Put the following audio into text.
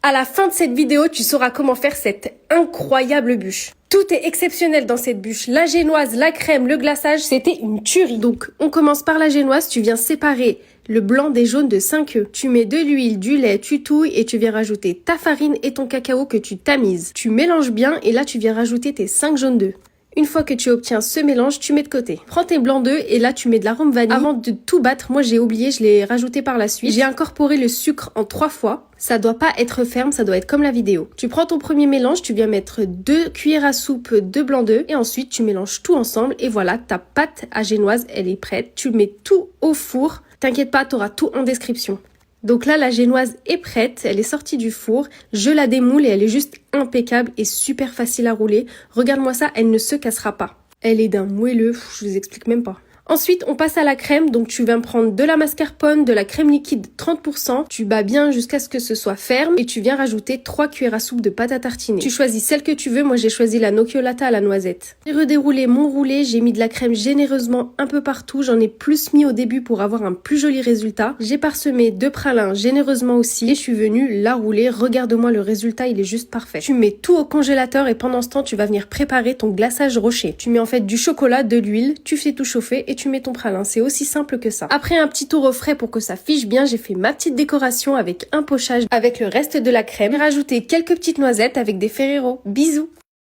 À la fin de cette vidéo, tu sauras comment faire cette incroyable bûche. Tout est exceptionnel dans cette bûche. La génoise, la crème, le glaçage, c'était une tuerie. Donc, on commence par la génoise. Tu viens séparer le blanc des jaunes de 5 œufs. Tu mets de l'huile, du lait, tu touilles et tu viens rajouter ta farine et ton cacao que tu tamises. Tu mélanges bien et là, tu viens rajouter tes 5 jaunes d'œufs. Une fois que tu obtiens ce mélange, tu mets de côté. Prends tes blancs d'œufs et là, tu mets de l'arôme vanille. Avant de tout battre, moi j'ai oublié, je l'ai rajouté par la suite. J'ai incorporé le sucre en 3 fois. Ça doit pas être ferme, ça doit être comme la vidéo. Tu prends ton premier mélange, tu viens mettre 2 cuillères à soupe de blanc d'œufs et ensuite tu mélanges tout ensemble et voilà, ta pâte à génoise, elle est prête. Tu mets tout au four. T'inquiète pas, t'auras tout en description. Donc là, la génoise est prête, elle est sortie du four, je la démoule et elle est juste impeccable et super facile à rouler. Regarde-moi ça, elle ne se cassera pas. Elle est d'un moelleux, je vous explique même pas. Ensuite, on passe à la crème, donc tu viens prendre de la mascarpone, de la crème liquide 30%, tu bats bien jusqu'à ce que ce soit ferme et tu viens rajouter 3 cuillères à soupe de pâte à tartiner. Tu choisis celle que tu veux, moi j'ai choisi la nocciolata à la noisette. J'ai redéroulé mon roulé, j'ai mis de la crème généreusement un peu partout, j'en ai plus mis au début pour avoir un plus joli résultat. J'ai parsemé de pralin généreusement aussi et je suis venue la rouler, regarde-moi le résultat, il est juste parfait. Tu mets tout au congélateur et pendant ce temps, tu vas venir préparer ton glaçage rocher. Tu mets en fait du chocolat, de l'huile, tu fais tout chauffer et tu mets ton pralin, c'est aussi simple que ça. Après un petit tour au frais pour que ça fiche bien, j'ai fait ma petite décoration avec un pochage avec le reste de la crème. J'ai rajouté quelques petites noisettes avec des Ferrero. Bisous!